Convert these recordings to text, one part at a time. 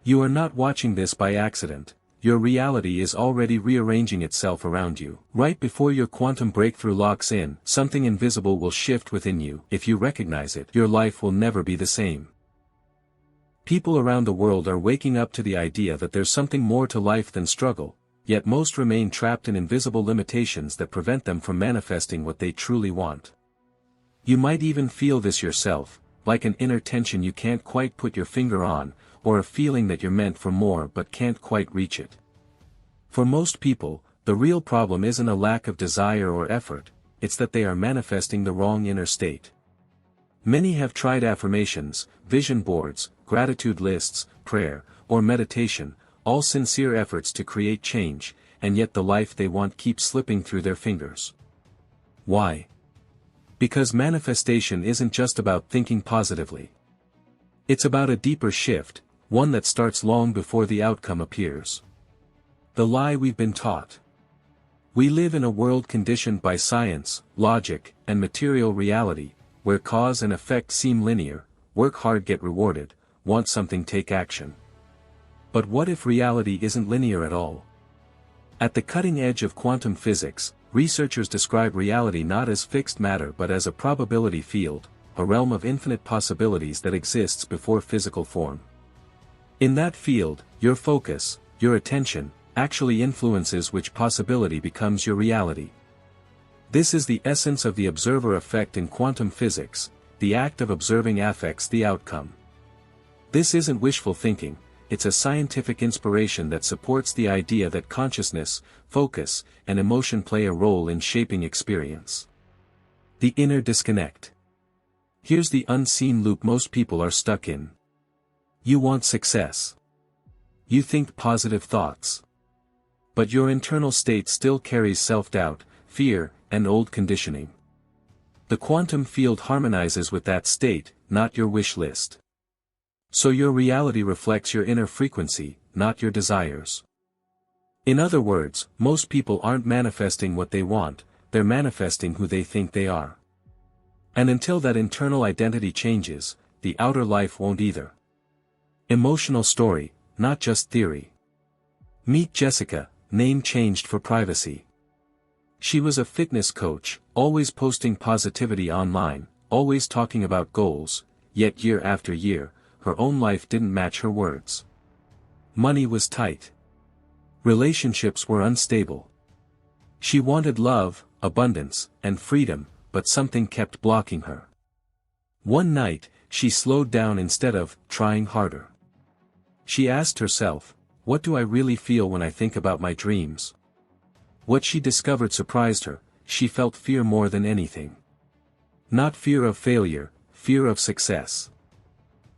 You are not watching this by accident. Your reality is already rearranging itself around you. Right before your quantum breakthrough locks in, something invisible will shift within you. If you recognize it, your life will never be the same. People around the world are waking up to the idea that there's something more to life than struggle, yet most remain trapped in invisible limitations that prevent them from manifesting what they truly want. You might even feel this yourself, like an inner tension you can't quite put your finger on, or a feeling that you're meant for more but can't quite reach it. For most people, the real problem isn't a lack of desire or effort, it's that they are manifesting the wrong inner state. Many have tried affirmations, vision boards, gratitude lists, prayer, or meditation, all sincere efforts to create change, and yet the life they want keeps slipping through their fingers. Why? Because manifestation isn't just about thinking positively. It's about a deeper shift, one that starts long before the outcome appears. The lie we've been taught. We live in a world conditioned by science, logic, and material reality, where cause and effect seem linear: work hard, get rewarded, want something, take action. But what if reality isn't linear at all? At the cutting edge of quantum physics, researchers describe reality not as fixed matter but as a probability field, a realm of infinite possibilities that exists before physical form. In that field, your focus, your attention, actually influences which possibility becomes your reality. This is the essence of the observer effect in quantum physics. The act of observing affects the outcome. This isn't wishful thinking, it's a scientific inspiration that supports the idea that consciousness, focus, and emotion play a role in shaping experience. The inner disconnect. Here's the unseen loop most people are stuck in. You want success. You think positive thoughts. But your internal state still carries self-doubt, fear, and old conditioning. The quantum field harmonizes with that state, not your wish list. So your reality reflects your inner frequency, not your desires. In other words, most people aren't manifesting what they want, they're manifesting who they think they are. And until that internal identity changes, the outer life won't either. Emotional story, not just theory. Meet Jessica, name changed for privacy. She was a fitness coach, always posting positivity online, always talking about goals, yet year after year, her own life didn't match her words. Money was tight. Relationships were unstable. She wanted love, abundance, and freedom, but something kept blocking her. One night, she slowed down instead of trying harder. She asked herself, what do I really feel when I think about my dreams? What she discovered surprised her. She felt fear more than anything. Not fear of failure, fear of success.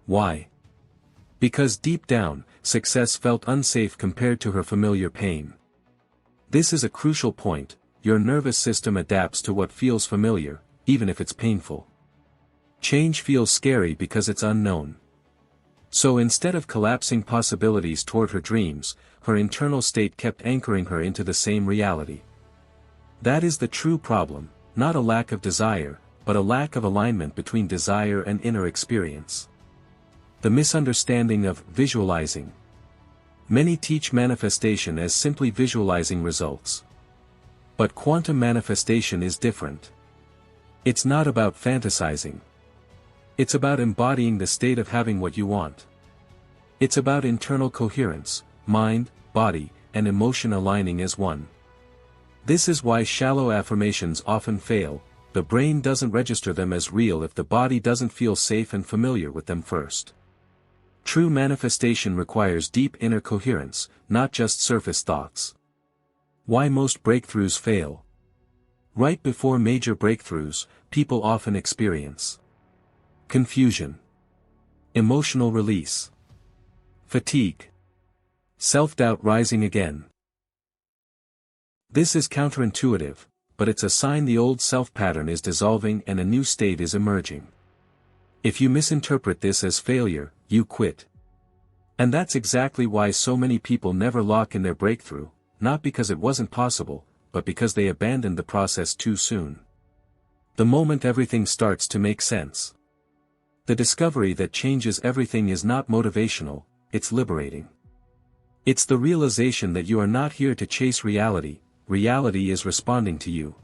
Why? Because deep down, success felt unsafe compared to her familiar pain. This is a crucial point. Your nervous system adapts to what feels familiar, even if it's painful. Change feels scary because it's unknown. So instead of collapsing possibilities toward her dreams, her internal state kept anchoring her into the same reality. That is the true problem, not a lack of desire, but a lack of alignment between desire and inner experience. The misunderstanding of visualizing. Many teach manifestation as simply visualizing results. But quantum manifestation is different. It's not about fantasizing. It's about embodying the state of having what you want. It's about internal coherence, mind, body, and emotion aligning as one. This is why shallow affirmations often fail. The brain doesn't register them as real if the body doesn't feel safe and familiar with them first. True manifestation requires deep inner coherence, not just surface thoughts. Why most breakthroughs fail. Right before major breakthroughs, people often experience confusion, emotional release, fatigue, self-doubt rising again. This is counterintuitive, but it's a sign the old self-pattern is dissolving and a new state is emerging. If you misinterpret this as failure, you quit. And that's exactly why so many people never lock in their breakthrough, not because it wasn't possible, but because they abandoned the process too soon. The moment everything starts to make sense. The discovery that changes everything is not motivational, it's liberating. It's the realization that you are not here to chase reality, reality is responding to you.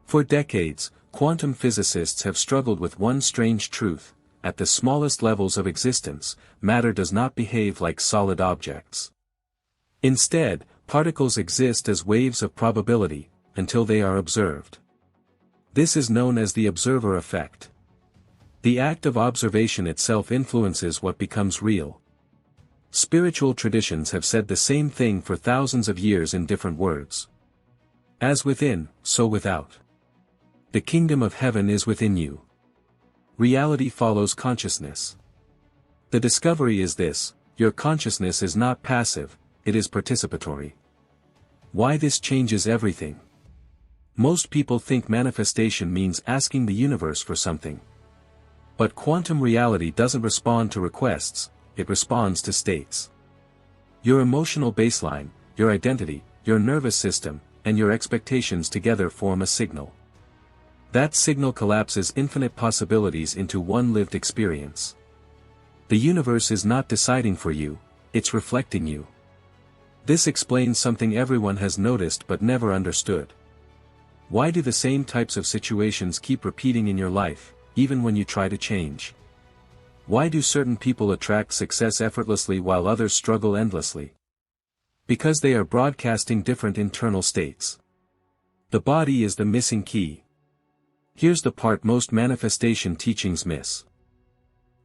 For decades, quantum physicists have struggled with one strange truth: at the smallest levels of existence, matter does not behave like solid objects. Instead, particles exist as waves of probability, until they are observed. This is known as the observer effect. The act of observation itself influences what becomes real. Spiritual traditions have said the same thing for thousands of years in different words. As within, so without. The kingdom of heaven is within you. Reality follows consciousness. The discovery is this: your consciousness is not passive, it is participatory. Why this changes everything? Most people think manifestation means asking the universe for something. But quantum reality doesn't respond to requests, it responds to states. Your emotional baseline, your identity, your nervous system, and your expectations together form a signal. That signal collapses infinite possibilities into one lived experience. The universe is not deciding for you, it's reflecting you. This explains something everyone has noticed but never understood. Why do the same types of situations keep repeating in your life, even when you try to change? Why do certain people attract success effortlessly while others struggle endlessly? Because they are broadcasting different internal states. The body is the missing key. Here's the part most manifestation teachings miss.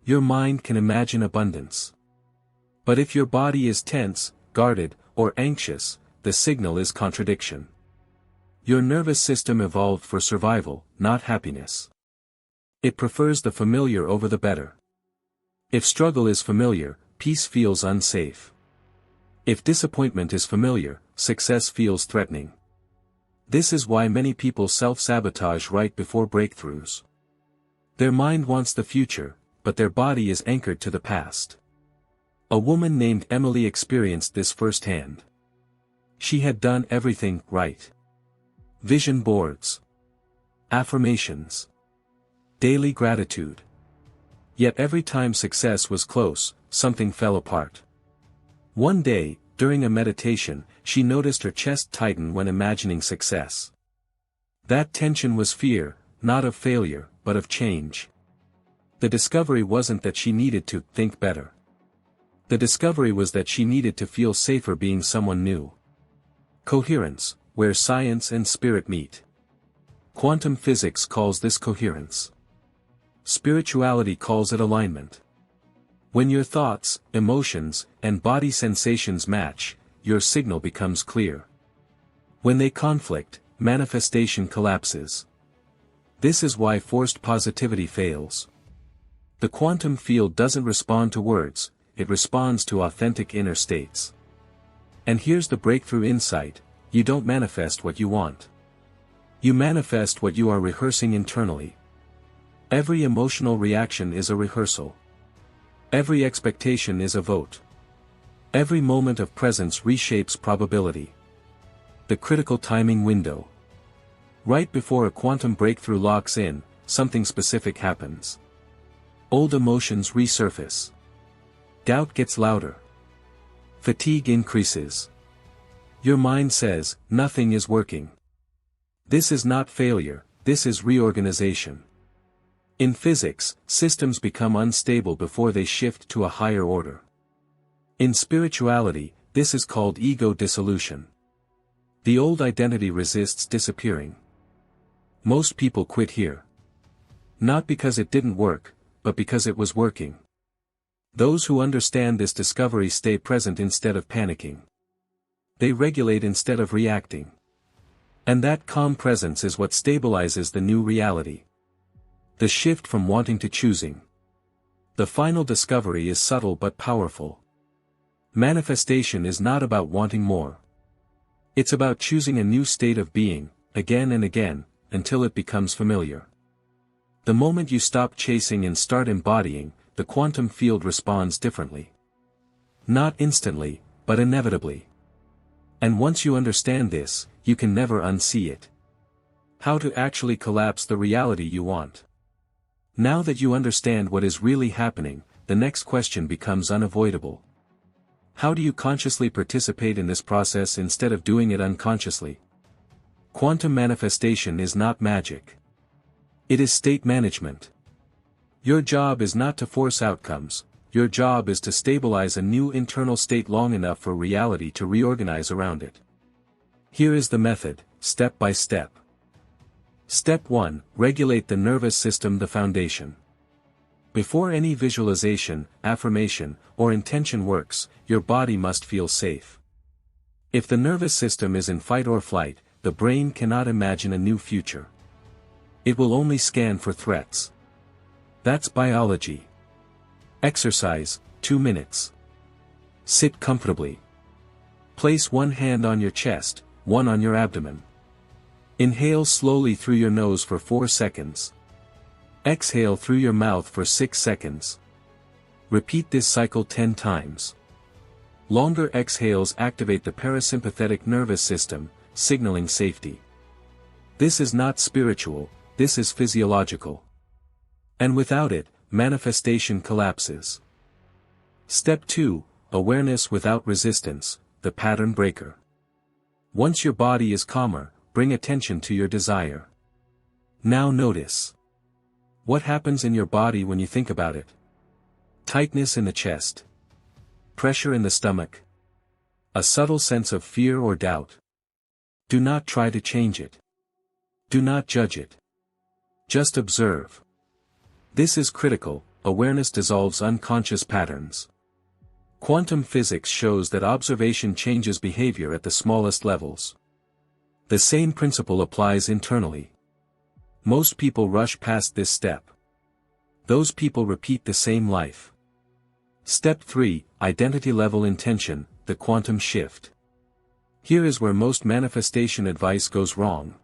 Your mind can imagine abundance. But if your body is tense, guarded, or anxious, the signal is contradiction. Your nervous system evolved for survival, not happiness. It prefers the familiar over the better. If struggle is familiar, peace feels unsafe. If disappointment is familiar, success feels threatening. This is why many people self-sabotage right before breakthroughs. Their mind wants the future, but their body is anchored to the past. A woman named Emily experienced this firsthand. She had done everything right. Vision boards. Affirmations. Daily gratitude. Yet every time success was close, something fell apart. One day, during a meditation, she noticed her chest tighten when imagining success. That tension was fear, not of failure, but of change. The discovery wasn't that she needed to think better. The discovery was that she needed to feel safer being someone new. Coherence, where science and spirit meet. Quantum physics calls this coherence. Spirituality calls it alignment. When your thoughts, emotions, and body sensations match, your signal becomes clear. When they conflict, manifestation collapses. This is why forced positivity fails. The quantum field doesn't respond to words, it responds to authentic inner states. And here's the breakthrough insight: you don't manifest what you want. You manifest what you are rehearsing internally. Every emotional reaction is a rehearsal. Every expectation is a vote. Every moment of presence reshapes probability. The critical timing window. Right before a quantum breakthrough locks in, something specific happens. Old emotions resurface. Doubt gets louder. Fatigue increases. Your mind says, nothing is working. This is not failure, this is reorganization. In physics, systems become unstable before they shift to a higher order. In spirituality, this is called ego dissolution. The old identity resists disappearing. Most people quit here. Not because it didn't work, but because it was working. Those who understand this discovery stay present instead of panicking. They regulate instead of reacting. And that calm presence is what stabilizes the new reality. The shift from wanting to choosing. The final discovery is subtle but powerful. Manifestation is not about wanting more. It's about choosing a new state of being, again and again, until it becomes familiar. The moment you stop chasing and start embodying, the quantum field responds differently. Not instantly, but inevitably. And once you understand this, you can never unsee it. How to actually collapse the reality you want. Now that you understand what is really happening, the next question becomes unavoidable. How do you consciously participate in this process instead of doing it unconsciously? Quantum manifestation is not magic. It is state management. Your job is not to force outcomes, your job is to stabilize a new internal state long enough for reality to reorganize around it. Here is the method, step by step. Step 1. Regulate the nervous system, the foundation. Before any visualization, affirmation, or intention works, your body must feel safe. If the nervous system is in fight or flight, the brain cannot imagine a new future. It will only scan for threats. That's biology. Exercise, 2 minutes. Sit comfortably. Place one hand on your chest, one on your abdomen. Inhale slowly through your nose for 4 seconds. Exhale through your mouth for 6 seconds. Repeat this cycle 10 times. Longer exhales activate the parasympathetic nervous system, signaling safety. This is not spiritual, this is physiological. And without it, manifestation collapses. Step 2. Awareness without resistance, the pattern breaker. Once your body is calmer, bring attention to your desire. Now notice. What happens in your body when you think about it? Tightness in the chest. Pressure in the stomach. A subtle sense of fear or doubt. Do not try to change it. Do not judge it. Just observe. This is critical, awareness dissolves unconscious patterns. Quantum physics shows that observation changes behavior at the smallest levels. The same principle applies internally. Most people rush past this step. Those people repeat the same life. Step 3. Identity level intention, the quantum shift. Here is where most manifestation advice goes wrong.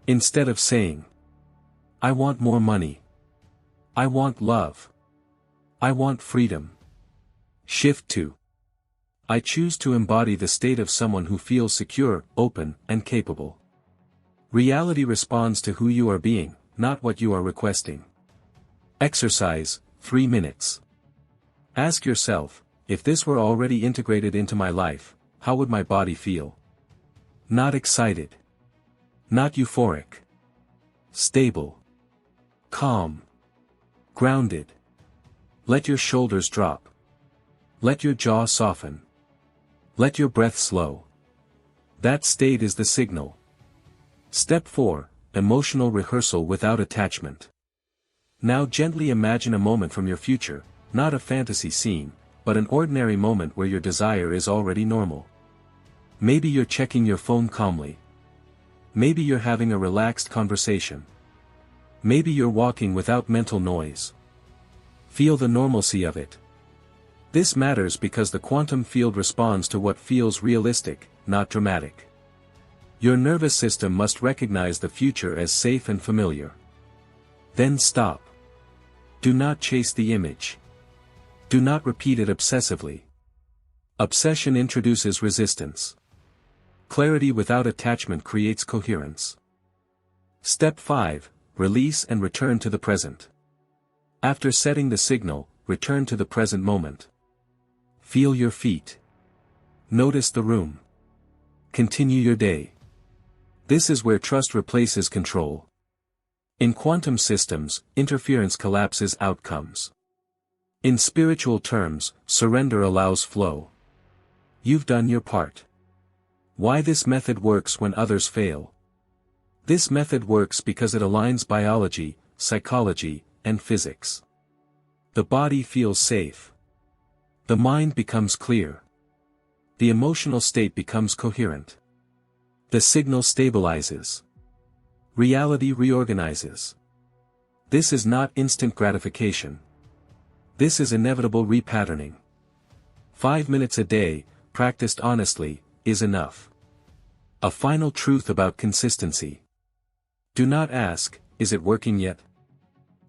Instead of saying, I want more money. I want love. I want freedom. Shift to, I choose to embody the state of someone who feels secure, open, and capable. Reality responds to who you are being, not what you are requesting. Exercise, 3 minutes. Ask yourself, if this were already integrated into my life, how would my body feel? Not excited. Not euphoric. Stable. Calm. Grounded. Let your shoulders drop. Let your jaw soften. Let your breath slow. That state is the signal. Step 4. Emotional rehearsal without attachment. Now gently imagine a moment from your future, not a fantasy scene, but an ordinary moment where your desire is already normal. Maybe you're checking your phone calmly. Maybe you're having a relaxed conversation. Maybe you're walking without mental noise. Feel the normalcy of it. This matters because the quantum field responds to what feels realistic, not dramatic. Your nervous system must recognize the future as safe and familiar. Then stop. Do not chase the image. Do not repeat it obsessively. Obsession introduces resistance. Clarity without attachment creates coherence. Step 5. Release and return to the present. After setting the signal, return to the present moment. Feel your feet. Notice the room. Continue your day. This is where trust replaces control. In quantum systems, interference collapses outcomes. In spiritual terms, surrender allows flow. You've done your part. Why this method works when others fail? This method works because it aligns biology, psychology, and physics. The body feels safe. The mind becomes clear. The emotional state becomes coherent. The signal stabilizes. Reality reorganizes. This is not instant gratification. This is inevitable repatterning. 5 minutes a day, practiced honestly, is enough. A final truth about consistency. Do not ask, is it working yet?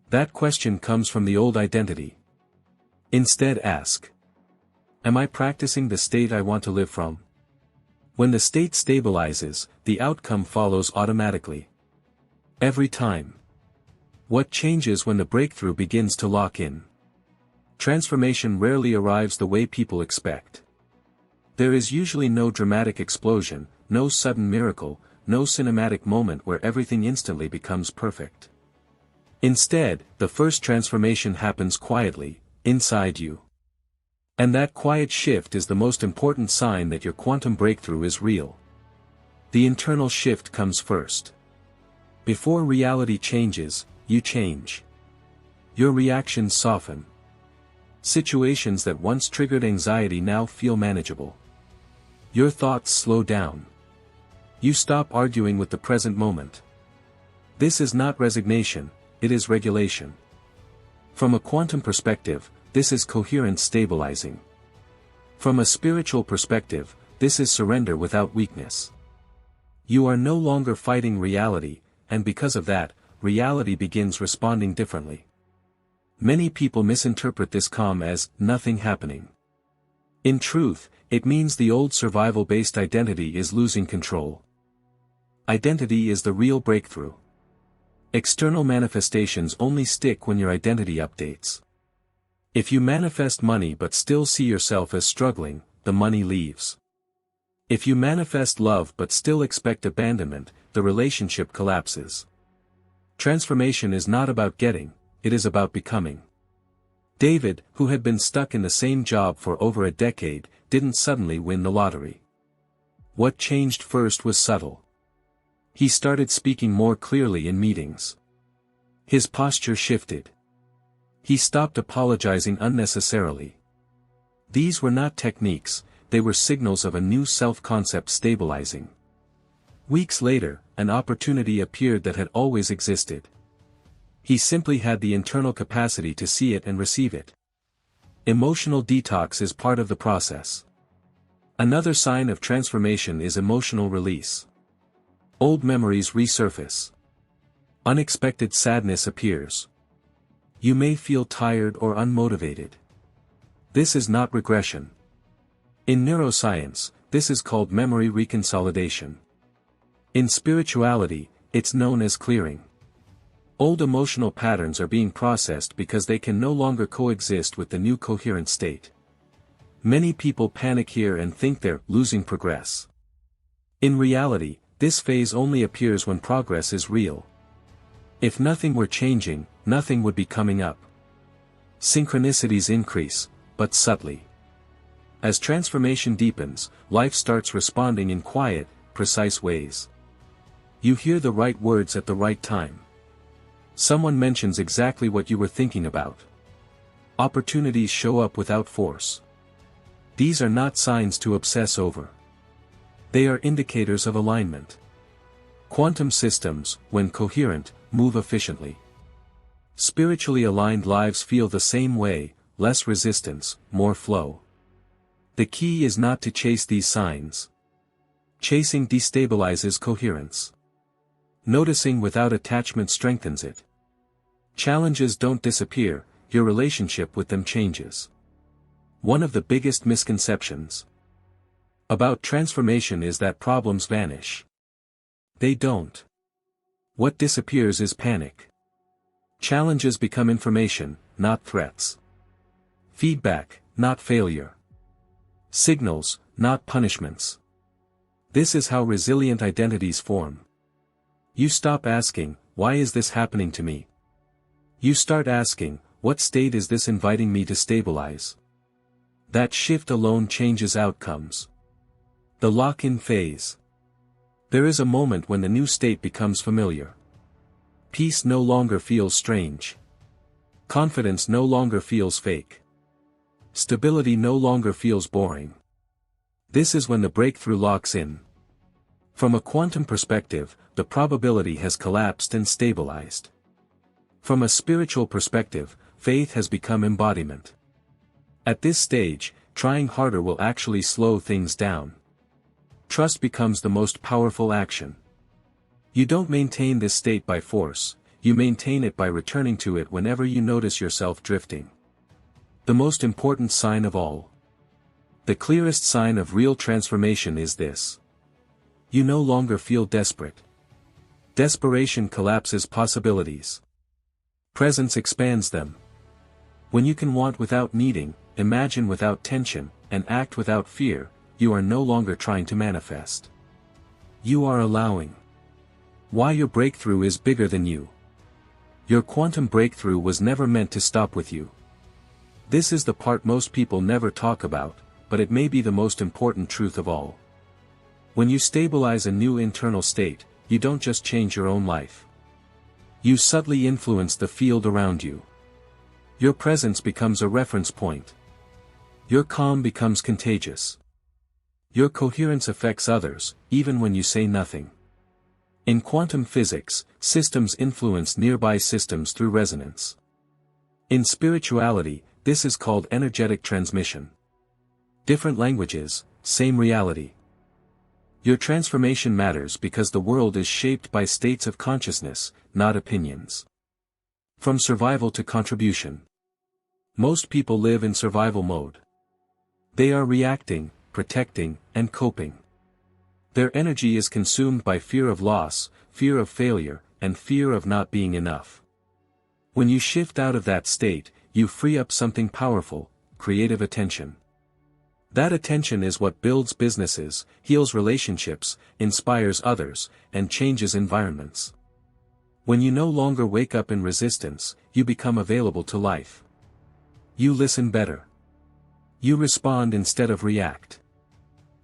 That question comes from the old identity. Instead ask, am I practicing the state I want to live from? When the state stabilizes, the outcome follows automatically. Every time. What changes when the breakthrough begins to lock in? Transformation rarely arrives the way people expect. There is usually no dramatic explosion, no sudden miracle, no cinematic moment where everything instantly becomes perfect. Instead, the first transformation happens quietly, inside you. And that quiet shift is the most important sign that your quantum breakthrough is real. The internal shift comes first. Before reality changes, you change. Your reactions soften. Situations that once triggered anxiety now feel manageable. Your thoughts slow down. You stop arguing with the present moment. This is not resignation, it is regulation. From a quantum perspective, this is coherence stabilizing. From a spiritual perspective, this is surrender without weakness. You are no longer fighting reality, and because of that, reality begins responding differently. Many people misinterpret this calm as nothing happening. In truth, it means the old survival-based identity is losing control. Identity is the real breakthrough. External manifestations only stick when your identity updates. If you manifest money but still see yourself as struggling, the money leaves. If you manifest love but still expect abandonment, the relationship collapses. Transformation is not about getting, it is about becoming. David, who had been stuck in the same job for over a decade, didn't suddenly win the lottery. What changed first was subtle. He started speaking more clearly in meetings. His posture shifted. He stopped apologizing unnecessarily. These were not techniques, they were signals of a new self-concept stabilizing. Weeks later, an opportunity appeared that had always existed. He simply had the internal capacity to see it and receive it. Emotional detox is part of the process. Another sign of transformation is emotional release. Old memories resurface. Unexpected sadness appears. You may feel tired or unmotivated. This is not regression. In neuroscience, this is called memory reconsolidation. In spirituality, it's known as clearing. Old emotional patterns are being processed because they can no longer coexist with the new coherent state. Many people panic here and think they're losing progress. In reality, this phase only appears when progress is real. If nothing were changing, nothing would be coming up. Synchronicities increase, but subtly. As transformation deepens, life starts responding in quiet, precise ways. You hear the right words at the right time. Someone mentions exactly what you were thinking about. Opportunities show up without force. These are not signs to obsess over. They are indicators of alignment. Quantum systems, when coherent, move efficiently. Spiritually aligned lives feel the same way, less resistance, more flow. The key is not to chase these signs. Chasing destabilizes coherence. Noticing without attachment strengthens it. Challenges don't disappear, your relationship with them changes. One of the biggest misconceptions about transformation is that problems vanish. They don't. What disappears is panic. Challenges become information, not threats. Feedback, not failure. Signals, not punishments. This is how resilient identities form. You stop asking, why is this happening to me? You start asking, what state is this inviting me to stabilize? That shift alone changes outcomes. The lock-in phase. There is a moment when the new state becomes familiar. Peace no longer feels strange. Confidence no longer feels fake. Stability no longer feels boring. This is when the breakthrough locks in. From a quantum perspective, the probability has collapsed and stabilized. From a spiritual perspective, faith has become embodiment. At this stage, trying harder will actually slow things down. Trust becomes the most powerful action. You don't maintain this state by force, you maintain it by returning to it whenever you notice yourself drifting. The most important sign of all. The clearest sign of real transformation is this. You no longer feel desperate. Desperation collapses possibilities. Presence expands them. When you can want without needing, imagine without tension, and act without fear, you are no longer trying to manifest. You are allowing. Why your breakthrough is bigger than you. Your quantum breakthrough was never meant to stop with you. This is the part most people never talk about, but it may be the most important truth of all. When you stabilize a new internal state, you don't just change your own life. You subtly influence the field around you. Your presence becomes a reference point. Your calm becomes contagious. Your coherence affects others, even when you say nothing. In quantum physics, systems influence nearby systems through resonance. In spirituality, this is called energetic transmission. Different languages, same reality. Your transformation matters because the world is shaped by states of consciousness, not opinions. From survival to contribution. Most people live in survival mode. They are reacting, protecting, and coping. Their energy is consumed by fear of loss, fear of failure, and fear of not being enough. When you shift out of that state, you free up something powerful, creative attention. That attention is what builds businesses, heals relationships, inspires others, and changes environments. When you no longer wake up in resistance, you become available to life. You listen better. You respond instead of react.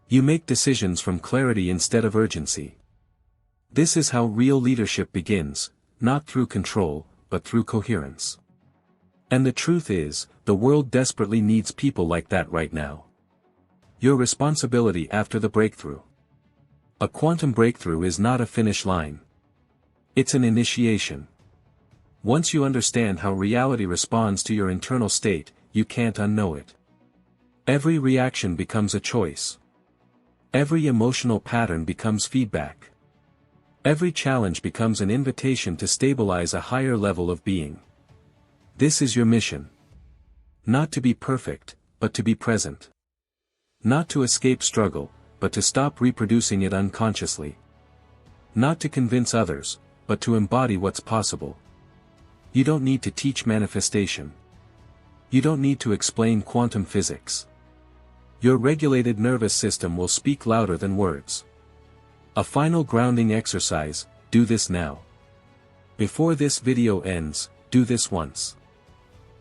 You make decisions from clarity instead of urgency. This is how real leadership begins, not through control, but through coherence. And the truth is, the world desperately needs people like that right now. Your responsibility after the breakthrough. A quantum breakthrough is not a finish line. It's an initiation. Once you understand how reality responds to your internal state, you can't unknow it. Every reaction becomes a choice. Every emotional pattern becomes feedback. Every challenge becomes an invitation to stabilize a higher level of being. This is your mission. Not to be perfect, but to be present. Not to escape struggle, but to stop reproducing it unconsciously. Not to convince others, but to embody what's possible. You don't need to teach manifestation. You don't need to explain quantum physics. Your regulated nervous system will speak louder than words. A final grounding exercise, do this now. Before this video ends, do this once.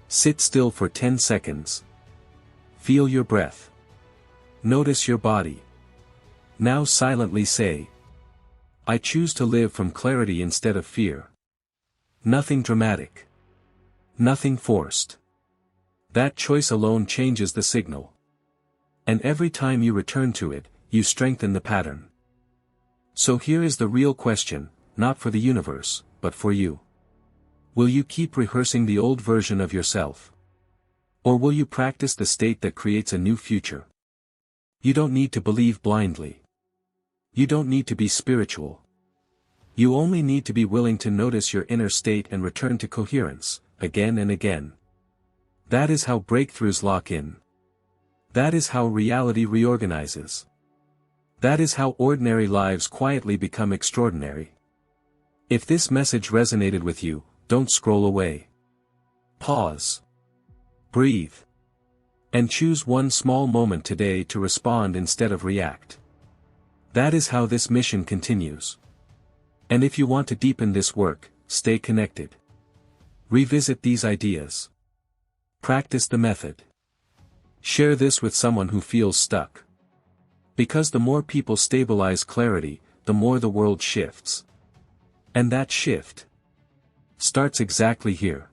Sit still for 10 seconds. Feel your breath. Notice your body. Now silently say, I choose to live from clarity instead of fear. Nothing dramatic. Nothing forced. That choice alone changes the signal. And every time you return to it, you strengthen the pattern. So here is the real question, not for the universe, but for you. Will you keep rehearsing the old version of yourself? Or will you practice the state that creates a new future? You don't need to believe blindly. You don't need to be spiritual. You only need to be willing to notice your inner state and return to coherence, again and again. That is how breakthroughs lock in. That is how reality reorganizes. That is how ordinary lives quietly become extraordinary. If this message resonated with you, don't scroll away. Pause. Breathe. And choose one small moment today to respond instead of react. That is how this mission continues. And if you want to deepen this work, stay connected. Revisit these ideas. Practice the method. Share this with someone who feels stuck. Because the more people stabilize clarity, the more the world shifts. And that shift starts exactly here.